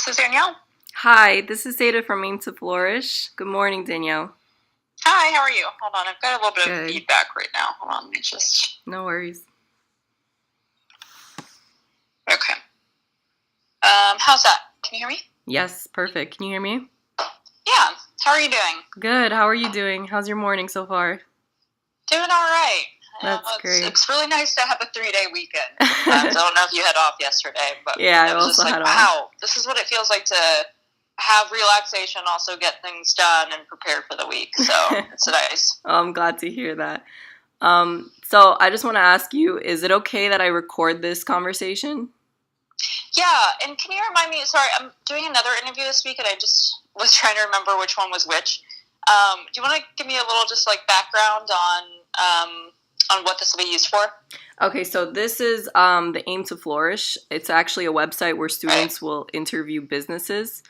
this is Danielle. Hi, this is Ada from Aim2Flourish. Good morning, Danielle. Hi, how are you? Hold on, I've got a little bit of Good. feedback right now. Hold on, let me just... No worries. Okay. How's that? Can you hear me? Yes, perfect. Can you hear me? Yeah. How are you doing? Good. How are you doing? How's your morning so far? Doing all right. That's great. It's really nice to have a 3-day weekend. I don't know if you had off yesterday, but Yeah, I was also just like, had off. wow, this is what it feels like to have relaxation, also get things done and prepare for the week. So it's nice. Oh, I'm glad to hear that. So I just want to ask you, is it okay that I record this conversation? Yeah, and can you remind me, sorry, I'm doing another interview this week and I just was trying to remember which one was which. Do you want to give me a little just like background on what this will be used for? Okay, so this is the Aim2Flourish. It's actually a website where students will interview businesses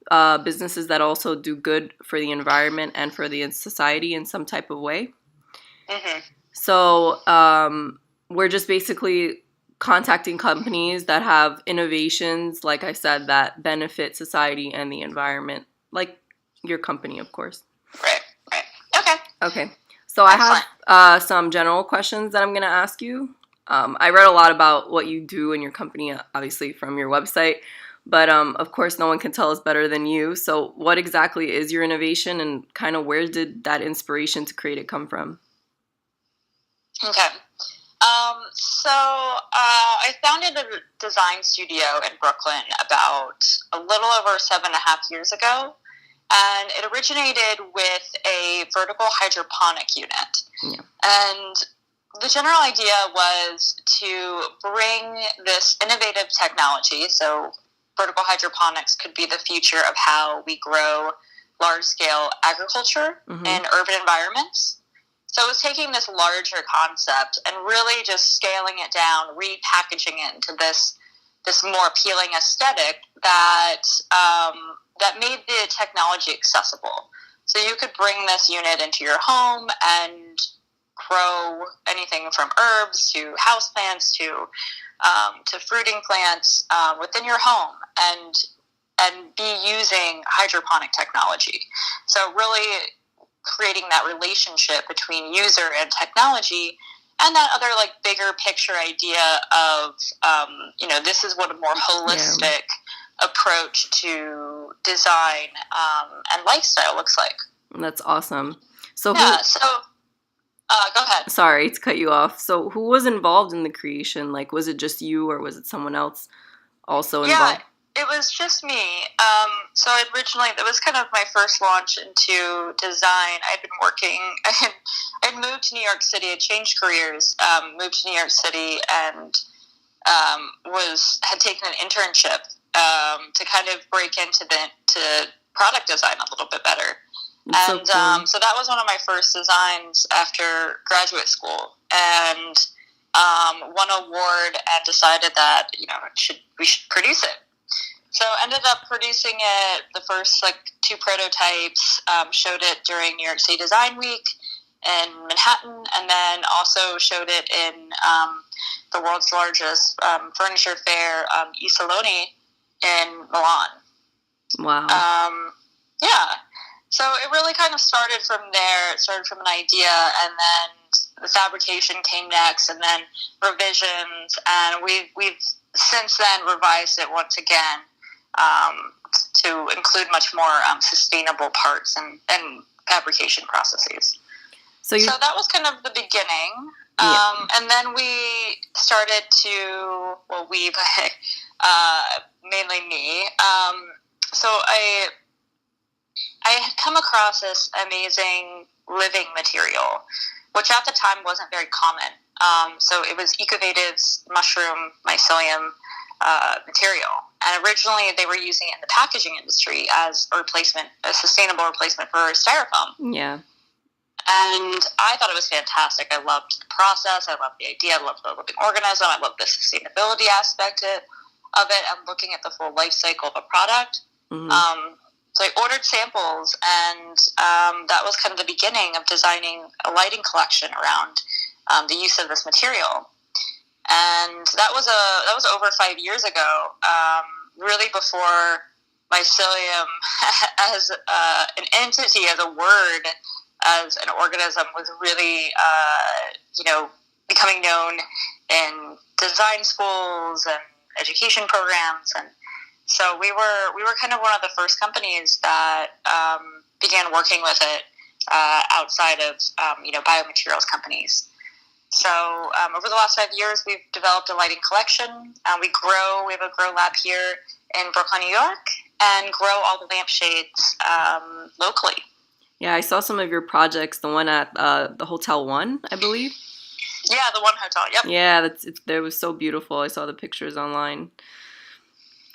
that also do good for the environment and for the society in some type of way. Mm-hmm. So we're just basically contacting companies that have innovations, like I said, that benefit society and the environment, like your company, of course. Right. Okay. Okay. So I have some general questions that I'm going to ask you. I read a lot about what you do in your company, obviously from your website, but of course no one can tell us better than you. So what exactly is your innovation and kind of where did that inspiration to create it come from? Okay. I founded a design studio in Brooklyn about a little over 7.5 years ago. And it originated with a vertical hydroponic unit. Yeah. And the general idea was to bring this innovative technology. So vertical hydroponics could be the future of how we grow large-scale agriculture in urban environments. So it was taking this larger concept and really just scaling it down, repackaging it into this more appealing aesthetic that made the technology accessible. So you could bring this unit into your home and grow anything from herbs to houseplants to fruiting plants within your home and be using hydroponic technology. So really creating that relationship between user and technology, and that other like bigger picture idea of this is what a more holistic approach to design and lifestyle looks like. That's awesome. So go ahead. Sorry to cut you off. So who was involved in the creation? Like, was it just you or was it someone else also involved? Yeah, it was just me. So originally, that was kind of my first launch into design. I'd been working, I'd moved to New York City, I changed careers, moved to New York City, and had taken an internship to kind of break into product design a little bit better. So that was one of my first designs after graduate school, and won an award and decided that we should produce it. So ended up producing it, the first 2 prototypes, showed it during New York City Design Week in Manhattan, and then also showed it in the world's largest furniture fair, Isoloni in Milan. Wow. Yeah. So it really kind of started from there. It started from an idea, and then the fabrication came next, and then revisions, and we've since then revised it once again to include much more sustainable parts and fabrication processes. So that was kind of the beginning. And then we started to, mainly me. So I had come across this amazing living material, which at the time wasn't very common. So it was Ecovative's mushroom mycelium material. And originally they were using it in the packaging industry as a sustainable replacement for styrofoam. Yeah. And I thought it was fantastic. I loved the process. I loved the idea. I loved the living organism. I loved the sustainability aspect of it and looking at the full life cycle of a product. Mm-hmm. So I ordered samples, and that was kind of the beginning of designing a lighting collection around the use of this material. And that was over 5 years ago, really before mycelium as an entity, as a word, as an organism was really, becoming known in design schools and education programs. And so we were kind of one of the first companies that began working with it outside of, biomaterials companies. So over the last 5 years, we've developed a lighting collection. We have a grow lab here in Brooklyn, New York, and grow all the lampshades locally. Yeah, I saw some of your projects, the one at the Hotel 1, I believe. Yeah, the one hotel, yep. Yeah, that was so beautiful. I saw the pictures online.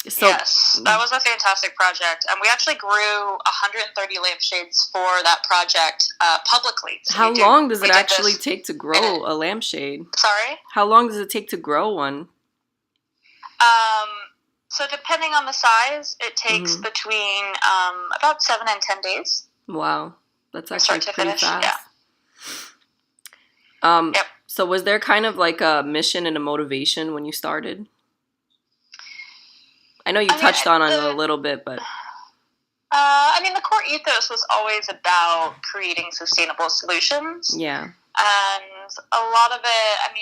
So, yes, that was a fantastic project. And we actually grew 130 lampshades for that project publicly. So how long does it actually take to grow a lampshade? Sorry? How long does it take to grow one? So depending on the size, it takes between about 7 and 10 days. Wow, that's actually pretty fast. Yeah. Yep. So was there kind of like a mission and a motivation when you started? I know you touched on it a little bit, but... the core ethos was always about creating sustainable solutions. Yeah. And a lot of it,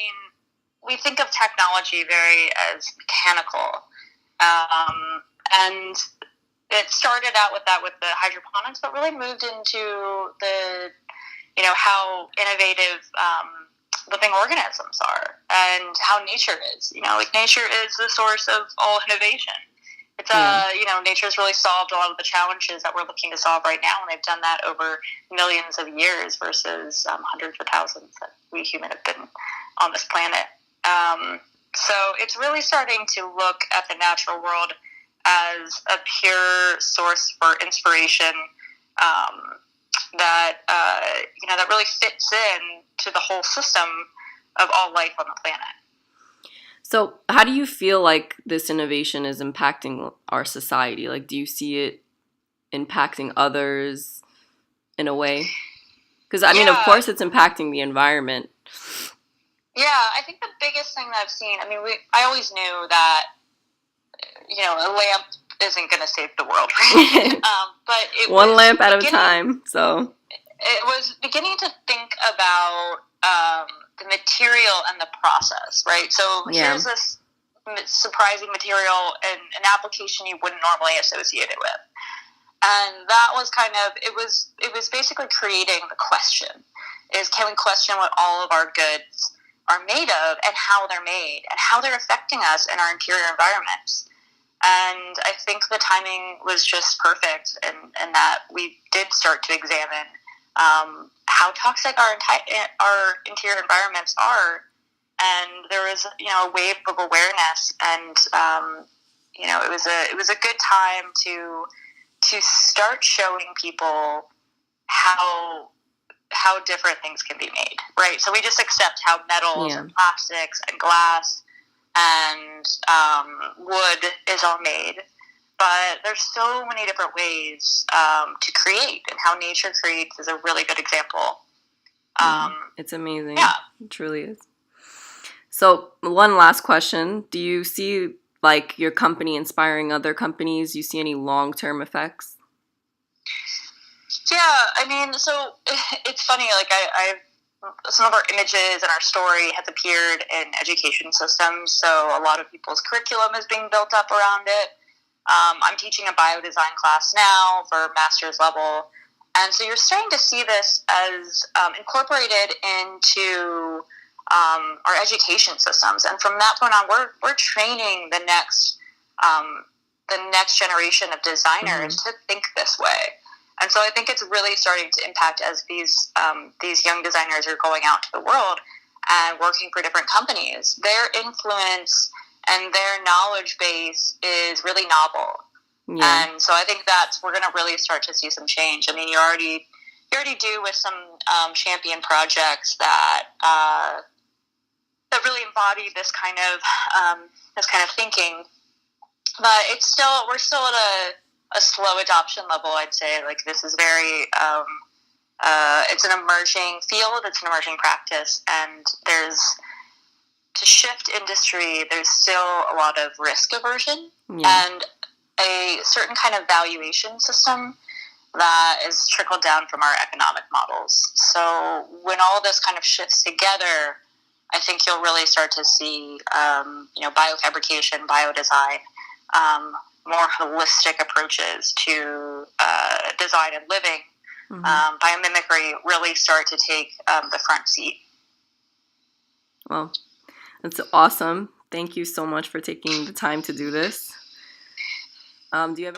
we think of technology very as mechanical. And it started out with that with the hydroponics, but really moved into the, how innovative living organisms are and how nature is. Nature is the source of all innovation. It's nature's really solved a lot of the challenges that we're looking to solve right now, and they've done that over millions of years versus hundreds of thousands that we humans have been on this planet. So it's really starting to look at the natural world as a pure source for inspiration that really fits in to the whole system of all life on the planet. So how do you feel like this innovation is impacting our society? Like, do you see it impacting others in a way? Because, of course it's impacting the environment. Yeah, I think the biggest thing that I've seen, I always knew that, a lamp isn't going to save the world, right? But it one was lamp at a time, so... It was beginning to think about the material and the process, right? So here's this surprising material and an application you wouldn't normally associate it with. And that was it was basically creating the question, is can we question what all of our goods are made of and how they're made and how they're affecting us in our interior environments. And I think the timing was just perfect in that we did start to examine how toxic our interior environments are. And there was, a wave of awareness, and it was a good time to start showing people how different things can be made, right? So we just accept how metals and plastics and glass and wood is all made, but there's so many different ways to create, and how nature creates is a really good example. It's amazing. Yeah. It truly is. So one last question. Do you see like your company inspiring other companies? Do you see any long-term effects? Yeah, so it's funny, like I've some of our images and our story has appeared in education systems, so a lot of people's curriculum is being built up around it. I'm teaching a biodesign class now for master's level, and so you're starting to see this as incorporated into our education systems, and from that point on, we're training the next generation of designers to think this way. And so I think it's really starting to impact as these young designers are going out to the world and working for different companies. Their influence and their knowledge base is really novel. Yeah. And so I think we're going to really start to see some change. You already do with some champion projects that really embody this kind of thinking. But we're still at a slow adoption level, I'd say. Like, this is very, it's an emerging field, it's an emerging practice, and to shift industry, there's still a lot of risk aversion. Yeah. And a certain kind of valuation system that is trickled down from our economic models. So when all this kind of shifts together, I think you'll really start to see, biofabrication, biodesign, more holistic approaches to design and living, biomimicry really start to take the front seat. Well, that's awesome. Thank you so much for taking the time to do this. Do you have